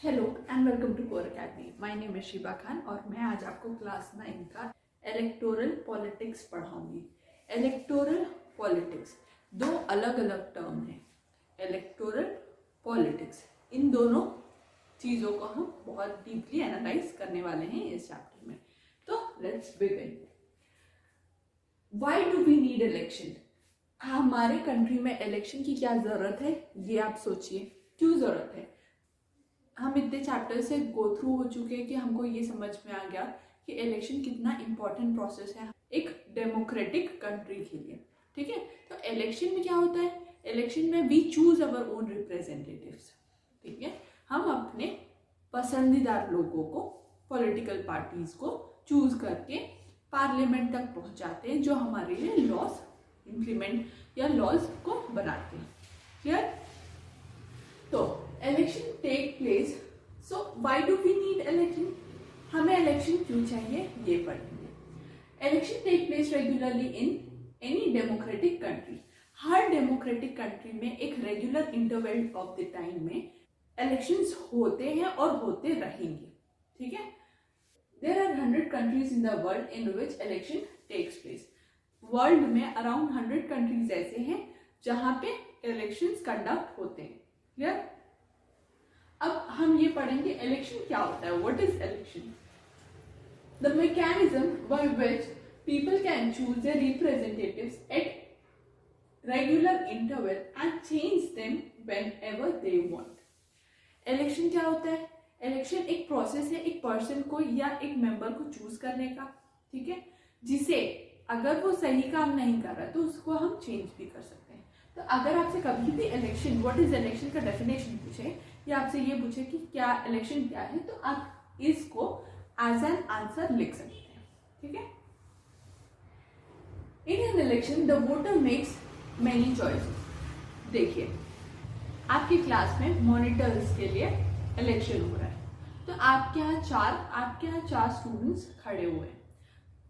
Hello and welcome to core academy. My name is Shiba Khan और मैं आज आपको क्लास 9 का इलेक्टोरल पॉलिटिक्स पढ़ाऊंगी। इलेक्टोरल पॉलिटिक्स दो अलग अलग टर्म हैं। इलेक्टोरल पॉलिटिक्स, इन दोनों चीज़ों को हम बहुत डीपली एनालाइज करने वाले हैं इस चैप्टर में। तो let's begin. Why do we need election? हमारे कंट्री में इलेक्शन की क्या ज़रूरत है, ये आप सोचिए। क्यों ज़रूरत है? हम इतने चैप्टर से गो थ्रू हो चुके हैं कि हमको ये समझ में आ गया कि इलेक्शन कितना इम्पोर्टेंट प्रोसेस है एक डेमोक्रेटिक कंट्री के लिए। ठीक है, तो इलेक्शन में क्या होता है? इलेक्शन में we choose our own representatives. ठीक है, हम अपने पसंदीदा लोगों को, पॉलिटिकल पार्टीज को चूज करके पार्लियामेंट तक पहुंचाते हैं, जो हमारे लिए लॉज इम्प्लीमेंट या लॉज को बनाते हैं। क्लियर? तो election take place. So why do we need election? हमें इलेक्शन क्यों चाहिए, ये पढ़ेंगे। Election take place regularly in any democratic country. हर डेमोक्रेटिक कंट्री में एक regular interval of the time में इलेक्शंस होते हैं और होते रहेंगे। ठीक है, there are 100 countries in the world in which election takes place. World में अराउंड 100 कंट्रीज ऐसे हैं जहां पे इलेक्शंस कंडक्ट होते हैं। क्लियर? अब हम ये पढ़ेंगे इलेक्शन क्या होता है। What is election? The mechanism by which people can choose there representatives at regular interval and change them whenever they want. Election क्या होता है? इलेक्शन एक प्रोसेस है एक पर्सन को या एक मेंबर को चूज करने का। ठीक है, जिसे अगर वो सही काम नहीं कर रहा तो उसको हम चेंज भी कर सकते हैं। तो अगर आपसे कभी भी इलेक्शन, व्हाट इज इलेक्शन का डेफिनेशन पूछे या आपसे ये पूछे कि क्या इलेक्शन क्या है, तो आप इसको एज एन आंसर लिख सकते हैं। ठीक है, in an election the voter makes many choices. देखिए, आपकी क्लास में मॉनिटर्स के लिए इलेक्शन हो रहा है, तो आपके यहाँ चार स्टूडेंट्स खड़े हुए हैं।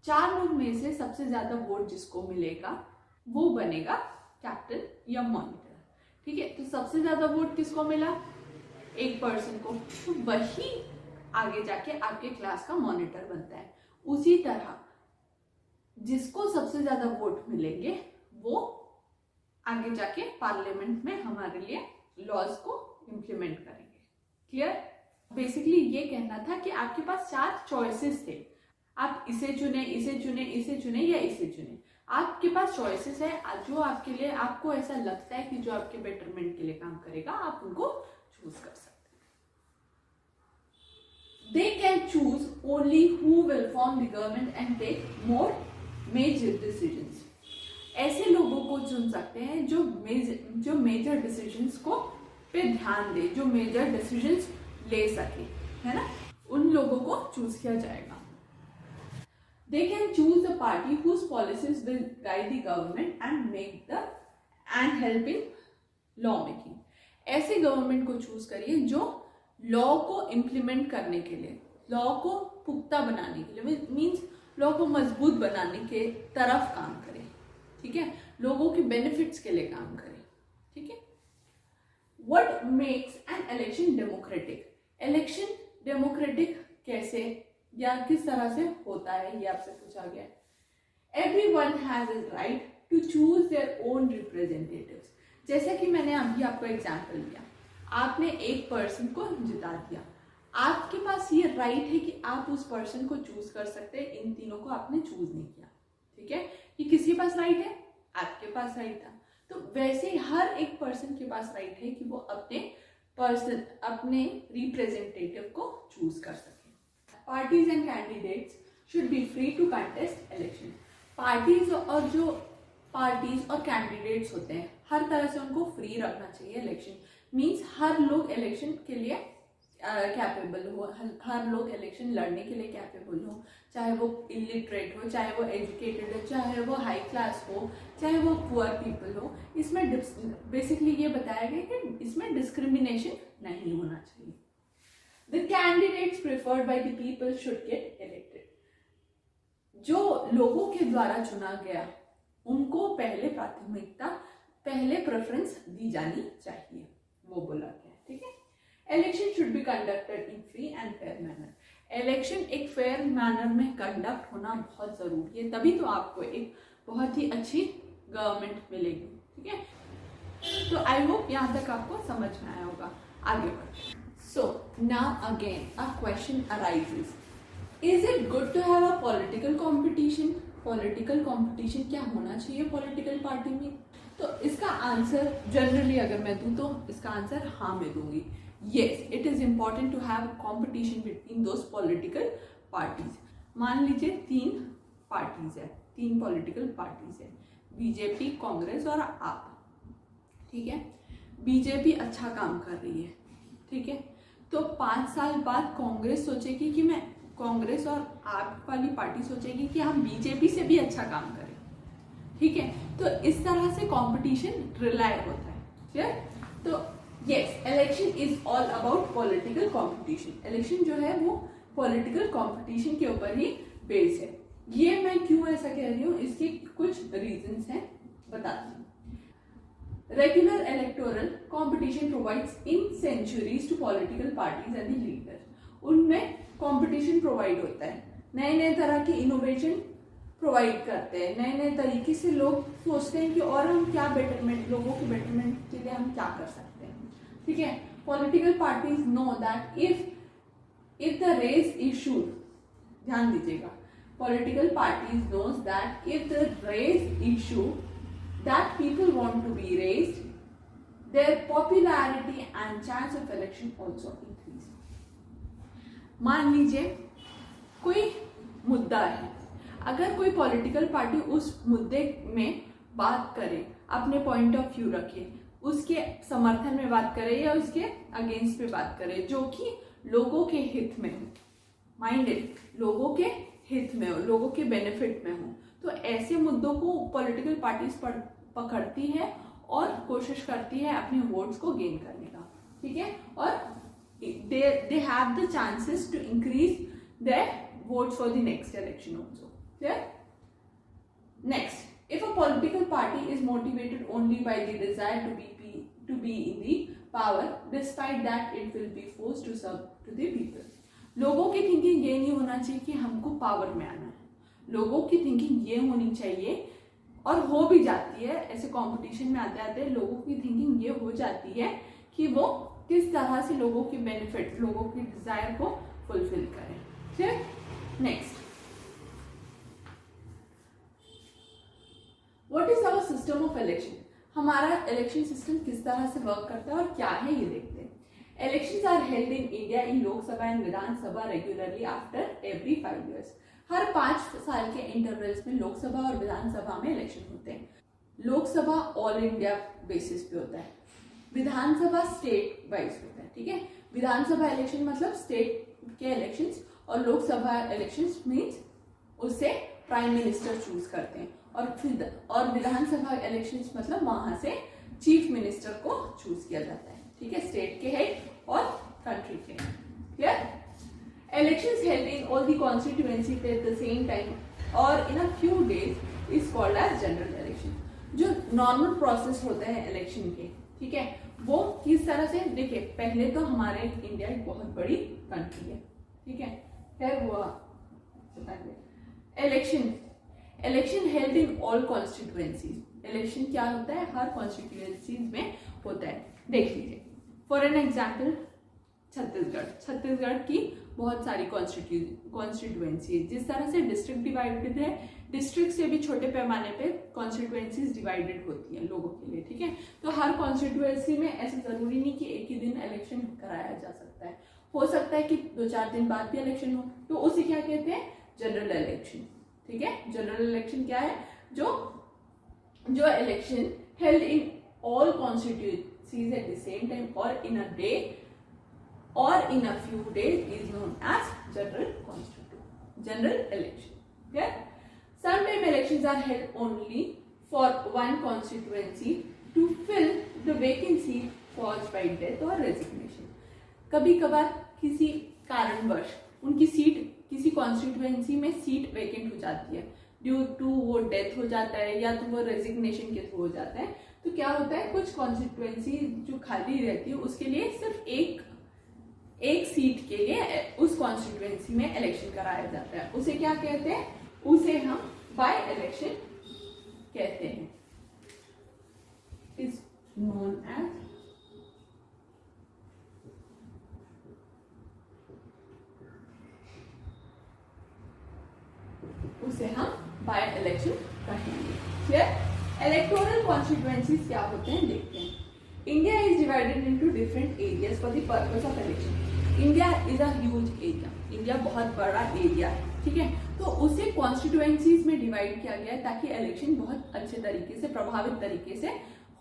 4 लोग में से सबसे ज्यादा वोट जिसको मिलेगा वो बनेगा कैप्टन या मॉनिटर। ठीक है, तो सबसे ज्यादा वोट किसको मिला? एक पर्सन को, तो वही आगे जाके आपके क्लास का मॉनिटर बनता है। उसी तरह जिसको सबसे ज्यादा वोट मिलेंगे वो आगे जाके पार्लियामेंट में हमारे लिए लॉज को इम्प्लीमेंट करेंगे। क्लियर? बेसिकली ये कहना था कि आपके पास 4 चॉइसेस थे, आप इसे चुने, इसे चुने, इसे चुने या इसे चुने। आपके पास चॉइसेस है जो आपके लिए, आपको ऐसा लगता है कि जो आपके बेटरमेंट के लिए काम करेगा, आप उनको चूज कर सकते हैं। They can choose only who will form the government and take more major decisions. ऐसे लोगों को चुन सकते हैं जो मेजर डिसीजंस को पे ध्यान दे, जो मेजर डिसीजंस ले सके, है ना, उन लोगों को चूज किया जाएगा। They can choose the party whose policies will guide the government and help in law making. ऐसे गवर्नमेंट को चूज करिए जो लॉ को इम्प्लीमेंट करने के लिए, लॉ को पुख्ता बनाने के लिए, मीन्स लॉ को मजबूत बनाने के तरफ काम करे। ठीक है, लोगों के बेनिफिट्स के लिए काम करे। ठीक है, What makes an election democratic? Election democratic कैसे या किस तरह से होता है, ये आपसे पूछा गया है। Everyone has a right to choose their own representatives. जैसे कि मैंने अभी आपको एग्जाम्पल दिया, आपने एक पर्सन को जिता दिया, आपके पास ये राइट है कि आप उस पर्सन को चूज कर सकते हैं। इन तीनों को आपने चूज नहीं किया। ठीक है, ये किसके पास राइट है? आपके पास राइट था। तो वैसे हर एक पर्सन के पास राइट है कि वो अपने रिप्रेजेंटेटिव को चूज कर सके। Parties and candidates should be free to contest election. Parties और कैंडिडेट्स होते हैं, हर तरह से उनको फ्री रखना चाहिए। इलेक्शन मीन्स हर लोग इलेक्शन के लिए कैपेबल हो, हर लोग इलेक्शन लड़ने के लिए कैपेबल हो, चाहे वो इलिटरेट हो, चाहे वो एजुकेटेड हो, चाहे वो हाई क्लास हो, चाहे वो पुअर पीपल हो। इसमें बेसिकली ये बताया गया कि इसमें डिस्क्रिमिनेशन नहीं होना चाहिए। The candidates preferred by the people should get elected. जो लोगों के द्वारा चुना गया उनको पहले प्राथमिकता, पहले प्रेफरेंस दी जानी चाहिए, वो बोला गया। ठीक है, election should be conducted in free and fair manner. Election एक फेयर मैनर में कंडक्ट होना बहुत ज़रूरी है, तभी तो आपको एक बहुत ही अच्छी गवर्नमेंट मिलेगी। ठीक है, तो आई होप यहाँ तक आपको समझ में आया होगा। आगे बढ़ते। So now again a question arises, is it good to have a political competition? Political competition क्या होना चाहिए पॉलिटिकल पार्टी में? तो इसका आंसर जनरली अगर मैं दूं तो इसका आंसर हाँ मैं दूंगी। Yes, it is important to have competition between those political parties. मान लीजिए तीन पार्टीज है, तीन पॉलिटिकल पार्टीज है, बीजेपी, कांग्रेस और आप। ठीक है, बीजेपी अच्छा काम कर रही है। ठीक है, तो 5 साल बाद कांग्रेस सोचेगी कि मैं, कांग्रेस और आप वाली पार्टी सोचेगी कि हम बीजेपी से भी अच्छा काम करें। ठीक है, तो इस तरह से कंपटीशन रिलाय होता है। क्लियर? तो yes, election is all about political competition. Election जो है वो पॉलिटिकल कंपटीशन के ऊपर ही बेस है। ये मैं क्यों ऐसा कह रही हूँ, इसके कुछ रीजंस हैं, बताती हूँ। Regular electoral competition provides incentives to political parties and the leaders. उनमें कंपटीशन प्रोवाइड होता है, नए नए तरह के इनोवेशन प्रोवाइड करते हैं, नए नए तरीके से लोग सोचते हैं कि और हम क्या बेटरमेंट, लोगों के बेटरमेंट के लिए हम क्या कर सकते हैं। ठीक है, political parties know that if the race issue, ध्यान दीजिएगा, political parties knows that if the race issue that people want to be raised, their popularity and chance of election also increase. मान लीजिए कोई मुद्दा है, अगर कोई पॉलिटिकल पार्टी उस मुद्दे में बात करे, अपने पॉइंट ऑफ व्यू रखे, उसके समर्थन में बात करे या उसके अगेंस्ट पे बात करे जो कि लोगों के हित में हो, माइंडेड, लोगों के हित में हो, लोगों के बेनिफिट में हो, तो ऐसे मुद्दों को पॉलिटिकल पार्टीज पकड़ती है और कोशिश करती है अपने वोट्स को गेन करने का। ठीक है, और they have the chances to increase their votes for the next election also. Clear? Next, if a political party is motivated only by the desire to be in the power, despite that it will be forced to serve to the people. लोगों की thinking ये नहीं होना चाहिए कि हमको power में आना है, लोगों की थिंकिंग ये होनी चाहिए, और हो भी जाती है, ऐसे कंपटीशन में आते आते लोगों की थिंकिंग ये हो जाती है कि वो किस तरह से लोगों की बेनिफिट, लोगों की डिजायर को फुलफिल करें। ठीक? Next, what is our system of election? हमारा इलेक्शन सिस्टम किस तरह से वर्क करता है और क्या है ये देखते हैं। Elections are held in India in Lok Sabha and Vidhan Sabha regularly after every 5 years। हर 5 साल के इंटरवल्स में लोकसभा और विधानसभा में इलेक्शन होते हैं। लोकसभा ऑल इंडिया बेसिस पे होता है, विधानसभा स्टेट वाइज होता है। ठीक है, विधानसभा इलेक्शन मतलब स्टेट के इलेक्शंस, और लोकसभा इलेक्शंस मीन्स उससे प्राइम मिनिस्टर चूज करते हैं, और विधानसभा इलेक्शंस मतलब वहां से चीफ मिनिस्टर को चूज किया जाता है। ठीक है, स्टेट के हेड और कंट्री के head. Clear? Elections held in all the constituencies at the same time or in a few days is called as general election। जो नॉर्मल प्रोसेस होते हैं इलेक्शन के, ठीक है, वो किस तरह से, देखिए पहले तो हमारे इंडिया एक बहुत बड़ी कंट्री है। ठीक है, खैर हुआ election held in all constituencies. Election क्या होता है, हर कॉन्स्टिट्यूएंसीज में होता है। देख लीजिए, फॉर एन एग्जाम्पल छत्तीसगढ़ की बहुत सारी कॉन्स्टिट्यूएंसी है। जिस तरह से डिस्ट्रिक्ट डिवाइडेड है, डिस्ट्रिक्ट से भी छोटे पैमाने पे कॉन्स्टिट्यूएंसीज डिवाइडेड होती हैं लोगों के लिए। ठीक है, तो हर कॉन्स्टिट्यूएंसी में ऐसा जरूरी नहीं कि एक ही दिन इलेक्शन कराया जा सकता है, हो सकता है कि 2-4 दिन बाद भी इलेक्शन हो, तो उसे क्या कहते हैं, जनरल इलेक्शन। ठीक है, जनरल इलेक्शन क्या है, जो election held in all constituencies at the same time और in a day or in a few days is known as general election. Okay? Sometimes elections are held only for one constituency to fill the vacancy caused by death or resignation. कभी कभार किसी कारणवश उनकी seat, किसी constituency में seat vacant हो जाती है, ड्यू टू वो डेथ हो जाता है या तो वो रेजिग्नेशन के थ्रू हो जाता है। तो क्या होता है, कुछ कॉन्स्टिट्यूएंसी जो खाली रहती है उसके लिए सिर्फ एक एक सीट के लिए उस कॉन्स्टिट्यूएंसी में इलेक्शन कराया जाता है, उसे क्या कहते हैं? उसे हम बाय इलेक्शन कहते हैं, इज नोन एज उसे हम बाय इलेक्शन कहेंगे। क्लियर? इलेक्टोरल कॉन्स्टिट्यूएंसीज क्या होते हैं देखते हैं। India is divided into different areas for the purpose of election. India is a huge area, India बहुत बड़ा एरिया है, ठीक है। तो उसे कॉन्स्टिट्यूएंसीज में डिवाइड किया गया है ताकि इलेक्शन बहुत अच्छे तरीके से, प्रभावित तरीके से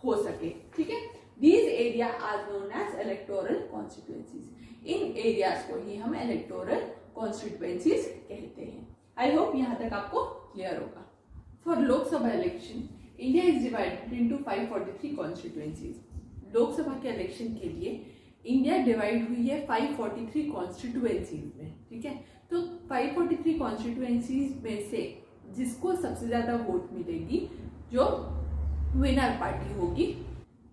हो सके, ठीक है। These area are known as electoral constituencies. इन एरियाज को ही हम इलेक्टोरल कॉन्स्टिट्यूएंसीज कहते हैं। आई होप यहाँ तक आपको क्लियर होगा। For Lok Sabha election India is divided into 543 constituencies. Lok Sabha के इलेक्शन के लिए इंडिया डिवाइड हुई है 543 कॉन्स्टिट्यूएंसीज में, ठीक है। तो 543 कॉन्स्टिट्यूएंसीज में से जिसको सबसे ज्यादा वोट मिलेगी, जो विनर पार्टी होगी,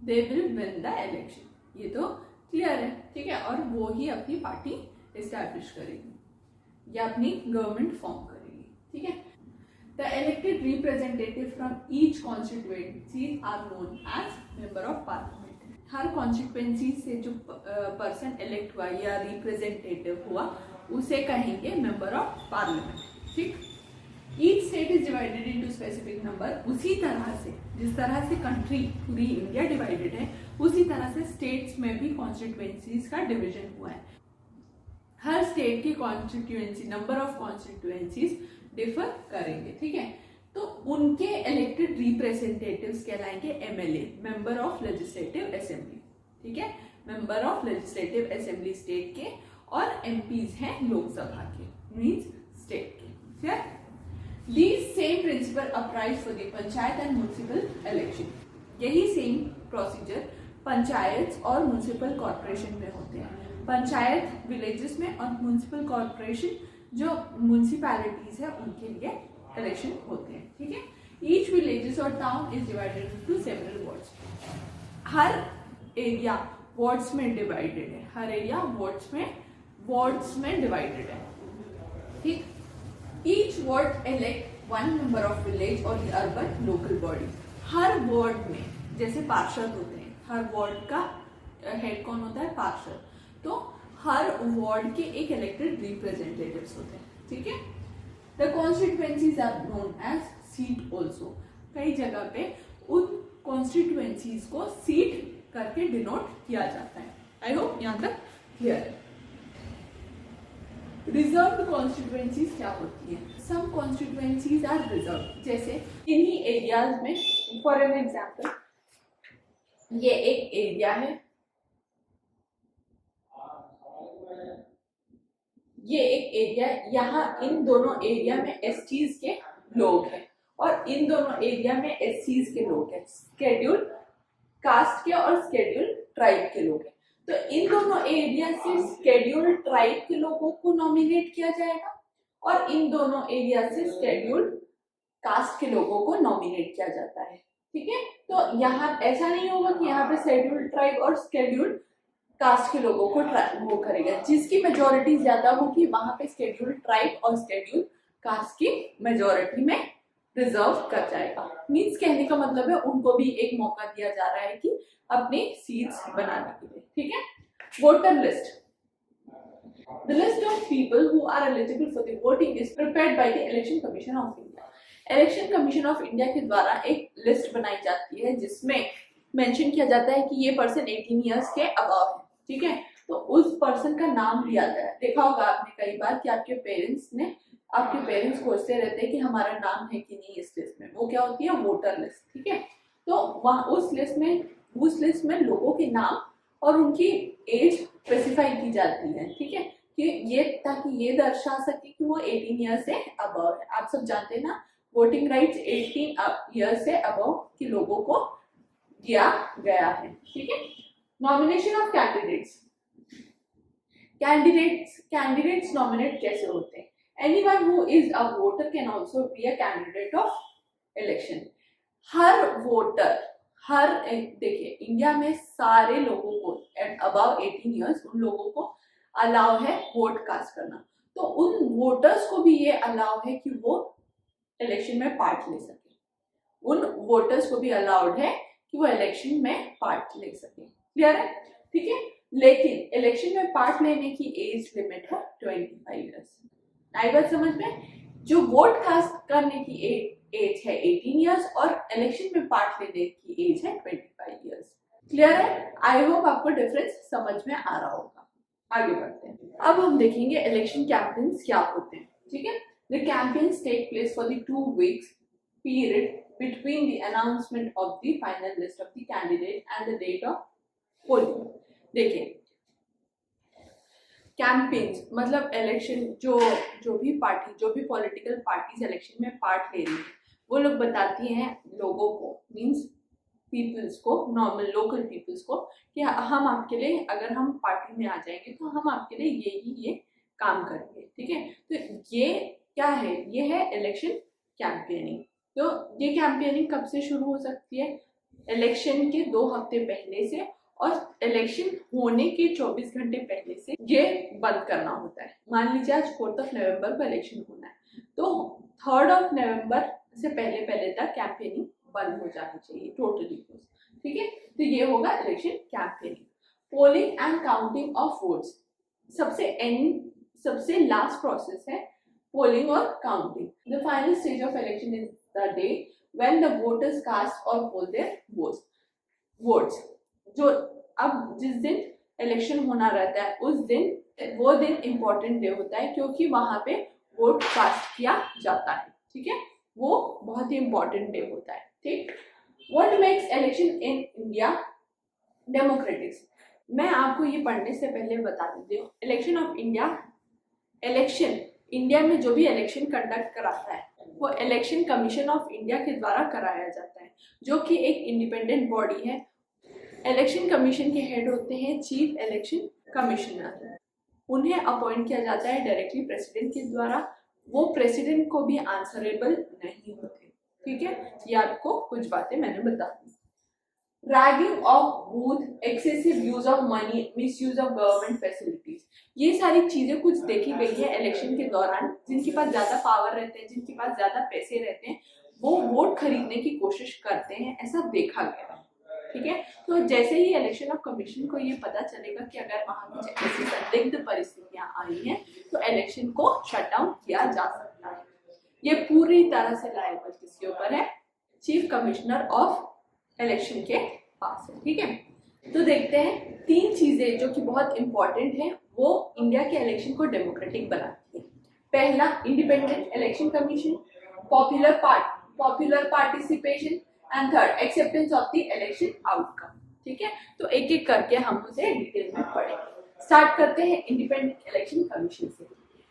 they will win the election. ये तो क्लियर है, ठीक है। और वो ही अपनी पार्टी एस्टैब्लिश करेगी या अपनी गवर्नमेंट फॉर्म करेगी, ठीक है। The elected representative from each constituency are known as member of parliament. हर कॉन्स्टिट्यूएंसी से जो पर्सन इलेक्ट हुआ या रिप्रेजेंटेटिव हुआ उसे कहेंगे मेंबर ऑफ पार्लियामेंट, ठीक। Each state is divided into specific number. उसी तरह से जिस तरह से कंट्री पूरी इंडिया डिवाइडेड है, उसी तरह से स्टेट्स में भी कॉन्स्टिट्यूएंसीज का डिवीजन हुआ है। हर स्टेट की constituency, number of constituencies differ करेंगे, ठीक है। तो उनके इलेक्टेड रिप्रेजेंटेटिव्स कहलाएंगे MLA, member of legislative assembly, ठीक है। Member of legislative assembly state के, और एमपीज हैं लोकसभा के, मींस स्टेट के, ठीक। These same principle applies for the panchayat and municipal election. यही सेम प्रोसीजर पंचायत और म्युनिसिपल कॉर्पोरेशन में होते हैं। पंचायत विलेजेस में और म्युनिसिपल कॉर्पोरेशन जो म्युनिसिपैलिटीज है उनके लिए इलेक्शन होते हैं, ठीक है। ईच विलेजेस और town is divided into several wards. हर एरिया वार्ड्स में डिवाइडेड है, हर एरिया वार्ड्स में डिवाइडेड है, ठीक। Each ward elect one member of village or the urban local body। Her ward में जैसे पार्षद होते हैं, हर वार्ड का हेड कौन होता है? पार्षद। तो हर वार्ड के एक इलेक्टेड रिप्रेजेंटेटिव्स होते हैं, ठीक है। The constituencies are known as seat also. कई जगह पे उन कॉन्स्टिट्यूएंसीज को सीट करके डिनोट किया जाता है। आई होप यहाँ तक क्लियर है। रिजर्व्ड कॉन्स्टिट्यूएंसीज क्या होती है? सम कॉन्स्टिट्यूएंसीज आर रिजर्व्ड, जैसे इन्हीं एरियाज में, फॉर एन एग्जांपल, ये एक एरिया है, ये एक एरिया, यहाँ इन दोनों एरिया में एसटीज के लोग हैं और इन दोनों एरिया में एससीज के लोग हैं, शेड्यूल कास्ट के और शेड्यूल ट्राइब के लोग हैं। तो इन दोनों एरिया से शेड्यूल ट्राइब के लोगों को नॉमिनेट किया जाएगा और इन दोनों एरिया से शेड्यूल कास्ट के लोगों को नॉमिनेट किया जाता है, ठीक है। तो यहाँ ऐसा नहीं होगा कि यहाँ पे शेड्यूल ट्राइब और शेड्यूल कास्ट के लोगों को वो करेगा। जिसकी मेजोरिटी ज्यादा होगी वहां पे शेड्यूल ट्राइब और शेड्यूल कास्ट की मेजोरिटी में रिजर्व कर जाएगा। मींस कहने का मतलब है उनको भी एक मौका दिया जा रहा है कि अपनी सीट्स बनाने के लिए, ठीक है। Voter list. The list of people who are eligible for the voting is prepared by the Election Commission of India। Election commission of India के द्वारा एक लिस्ट बनाई जाती है जिसमें मेंशन किया जाता है कि ये पर्सन 18 इयर्स के अबव है, ठीक है। तो उस पर्सन का नाम लिया गया है। देखा होगा आपने कई बार कि आपके पेरेंट्स खोजते रहते हैं कि हमारा नाम है कि नहीं इस लिस्ट में। वो क्या होती है? वोटर लिस्ट, ठीक है। तो वहाँ उस लिस्ट में लोगों के नाम और उनकी एज स्पेसिफाई की जाती है, ठीक है, कि ये ताकि ये दर्शा सके कि वो 18 ईयर से अबव है। आप सब जानते हैं ना, वोटिंग राइट्स 18 ईयर से अबव के लोगों को दिया गया है, ठीक है। नॉमिनेशन ऑफ कैंडिडेट्स नॉमिनेट कैसे होते हैं? Anyone who is a voter can also be a candidate of election. देखिए इंडिया में सारे लोगों को अबव 18 इयर्स, उन लोगों को अलाउ है वोट कास्ट करना, तो उन वोटर्स को भी ये अलाउ है कि वो इलेक्शन में पार्ट ले सके। उन वोटर्स को भी अलाउड है कि वो इलेक्शन में पार्ट ले सके। क्लियर है? ठीक है। लेकिन इलेक्शन में पार्ट लेने की एज लिमिट है 25 ईयर्स। आई बात समझ में? जो वोट कास्ट करने की एज है 18 ईयर्स और इलेक्शन में पार्ट लेने की एज है 25 ईयर्स। क्लियर है? आई होप आपको डिफरेंस समझ में आ रहा होगा। आगे बढ़ते हैं। अब हम देखेंगे इलेक्शन कैंपेन्स क्या होते हैं। ठीक है। The campaigns take place for the 2 weeks period between the announcement of the final list of the candidate and the date of polling। देखिए, कैंपेन्स मतलब इलेक्शन जो भी पॉलिटिकल पार्टीज इलेक्शन में पार्ट ले रही है, वो लोग बताती हैं लोगों को, मींस पीपल्स को, नॉर्मल लोकल पीपल्स को, कि हम आपके लिए, अगर हम पार्टी में आ जाएंगे तो हम आपके लिए ये काम करेंगे। ठीक है। तो ये क्या है? ये है इलेक्शन कैंपेनिंग। तो ये कैंपेनिंग कब से शुरू हो सकती है? इलेक्शन के 2 हफ्ते पहले से, और इलेक्शन होने के 24 घंटे पहले से ये बंद करना होता है। मान लीजिए आज 4 नवंबर को इलेक्शन होना है, तो 3 नवंबर से पहले तक कैंपेनिंग बंद हो जानी चाहिए टोटली। ठीक है। तो ये होगा election campaigning. Polling and counting of votes, सबसे लास्ट प्रोसेस है पोलिंग और counting. The final stage of election is the day when the voters cast और पोल देयर वोट्स। जो अब जिस दिन इलेक्शन होना रहता है उस दिन, वो दिन इम्पोर्टेंट डे होता है, क्योंकि वहां पे वोट कास्ट किया जाता है। ठीक है। वो बहुत ही इम्पोर्टेंट डे होता है। ठीक। What makes election in India democratic? मैं आपको ये पढ़ने से पहले बता देती हूँ। इलेक्शन इंडिया में जो भी इलेक्शन कंडक्ट कराता है वो इलेक्शन कमीशन ऑफ इंडिया के द्वारा कराया जाता है, जो कि एक इंडिपेंडेंट बॉडी है। इलेक्शन कमीशन के हेड होते हैं चीफ इलेक्शन कमिश्नर। उन्हें अपॉइंट किया जाता है डायरेक्टली प्रेसिडेंट के द्वारा। वो प्रेसिडेंट को भी आंसरेबल नहीं होते। ठीक है। ये आपको कुछ बातें मैंने बता दी। Rigging of booth, excessive use of money, misuse of government facilities, ये सारी चीजें कुछ देखी गई है इलेक्शन के दौरान। जिनके पास ज्यादा पावर रहते हैं, जिनके पास ज्यादा पैसे रहते हैं, वो वोट खरीदने की कोशिश करते हैं, ऐसा देखा गया। ठीक है। तो जैसे ही इलेक्शन ऑफ कमीशन को ये पता चलेगा कि अगर वहां कुछ ऐसी संदिग्ध परिस्थितियां आई हैं तो इलेक्शन को शट डाउन किया जा सकता है। ये पूरी तरह से लायबल किसके ऊपर है? चीफ कमिश्नर ऑफ इलेक्शन के पास है। ठीक है। तो देखते हैं 3 चीजें जो कि बहुत इंपॉर्टेंट है, वो इंडिया के इलेक्शन को डेमोक्रेटिक बनाती है। पहला, independent election commission, popular participation, and third, acceptance of the election outcome. ठीक है। तो एक एक करके हम उसे डिटेल में पढ़ेंगे। स्टार्ट करते हैं इंडिपेंडेंट इलेक्शन कमीशन से।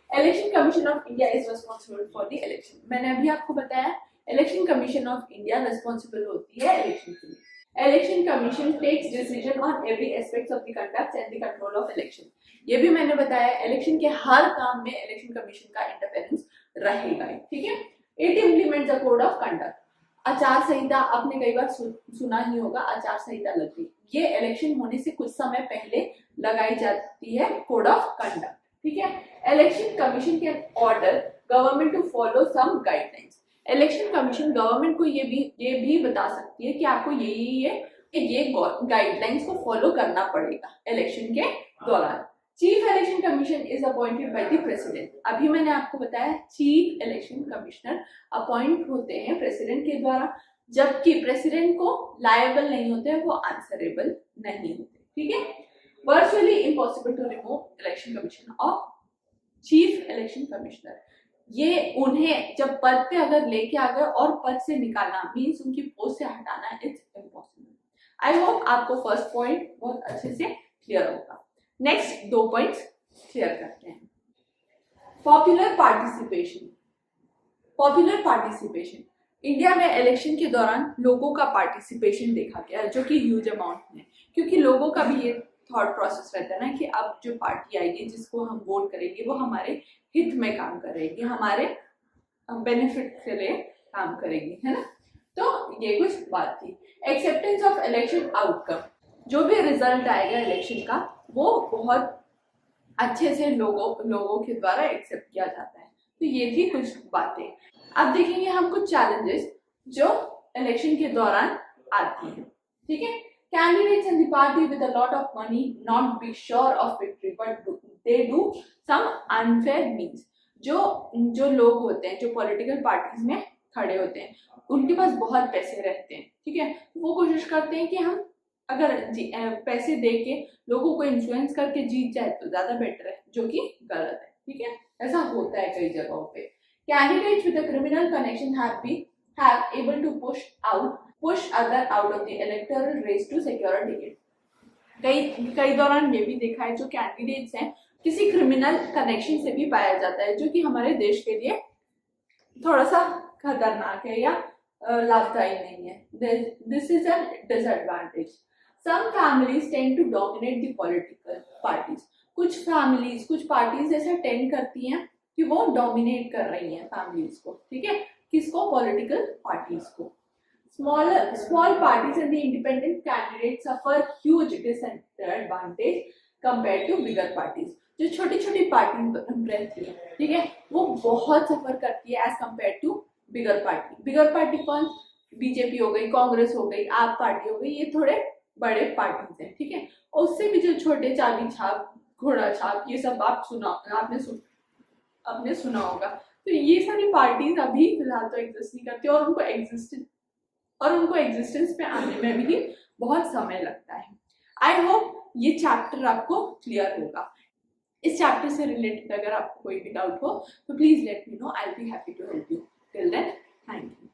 Election commission of India is responsible for the election. मैंने अभी आपको बताया election commission of India responsible होती है इलेक्शन के लिए। Election commission takes decision on every aspects of the conduct and the control of election. ये भी मैंने बताया, इलेक्शन के हर काम में इलेक्शन कमीशन का इंटरफेरेंस रहेगा। ठीक है। It implements the code of conduct. आचार संहिता आपने कई बार सुना ही होगा, आचार संहिता लगती, ये इलेक्शन होने से कुछ समय पहले लगाई जाती है कोड ऑफ कंडक्ट। ठीक है। Election commission can order government to follow some guidelines. Election commission government को ये भी बता सकती है कि आपको ये गाइडलाइंस को फॉलो करना पड़ेगा इलेक्शन के दौरान। Chief election commission is appointed by the president. अभी मैंने आपको बताया चीफ इलेक्शन कमिश्नर अपॉइंट होते हैं प्रेसिडेंट के द्वारा, जबकि प्रेसिडेंट को लायबल नहीं होते, वो आंसरेबल नहीं होते। ठीक है। Virtually impossible to remove election commission of chief election commissioner. ये उन्हें जब पद पे अगर लेके आ गए और पद से निकालना, मीन्स उनकी पोस्ट से हटाना, इट्स इम्पॉसिबल। आई होप आपको फर्स्ट पॉइंट बहुत अच्छे से क्लियर होगा। नेक्स्ट 2 पॉइंट्स क्लियर करते हैं। Popular participation. इंडिया में इलेक्शन के दौरान लोगों का पार्टिसिपेशन देखा गया है, जो कि ह्यूज अमाउंट में, क्योंकि लोगों का भी ये थॉट प्रोसेस रहता है ना कि अब जो पार्टी आएगी जिसको हम वोट करेंगे वो हमारे हित में काम करेगी, हमारे बेनिफिट के लिए काम करेगी, है ना। तो ये कुछ बात थी। एक्सेप्टेंस ऑफ इलेक्शन आउटकम, जो भी रिजल्ट आएगा इलेक्शन का वो बहुत अच्छे से लोगों के द्वारा एक्सेप्ट किया जाता है। तो ये थी कुछ बातें। अब देखेंगे हम कुछ चैलेंजेस जो इलेक्शन के दौरान आती है। ठीक है, candidates in the party with a lot of money not be sure of victory but they do some unfair means. जो लोग होते हैं, जो पॉलिटिकल पार्टीज में खड़े होते हैं, उनके पास बहुत पैसे रहते हैं। ठीक है, वो कोशिश करते हैं कि हम अगर पैसे दे के लोगों को इन्फ्लुएंस करके जीत जाए तो ज्यादा बेटर है, जो कि गलत है। ठीक है, ऐसा होता है कई जगहों पे। Candidates with a criminal connection have able to push other out of the electoral race to secure a ticket। कई दौरान ये भी देखा है, जो कैंडिडेट्स हैं किसी क्रिमिनल कनेक्शन से भी पाया जाता है, जो कि हमारे देश के लिए थोड़ा सा खतरनाक है या लाभदायी नहीं है। This is a disadvantage. Some families tend to dominate the political parties. कुछ पार्टीज ऐसा टेंड करती हैं कि वो डोमिनेट कर रही हैं फैमिलीज को। ठीक है, किसको? पॉलिटिकल पार्टीज को। Small parties and the independent candidates suffer huge disadvantage compared to bigger parties। जो छोटी छोटी पार्टी रहती है, ठीक है, वो बहुत सफर करती है as compare to bigger party. Bigger party कौन? बीजेपी हो गई, कांग्रेस हो गई, आप पार्टी हो गई, ये थोड़े बड़े पार्टीज हैं। ठीक है, और उससे भी जो छोटे चाबी छाप, घोड़ा छाप, ये सब आपने सुना होगा। तो ये सारी पार्टीज अभी फिलहाल तो एग्जिस्ट नहीं करती, और उनको एग्जिस्टेंस पे आने में भी बहुत समय लगता है। आई होप ये चैप्टर आपको क्लियर होगा। इस चैप्टर से रिलेटेड अगर आपको कोई भी डाउट हो तो please let me know, I will be happy to help you. Till then, thank you.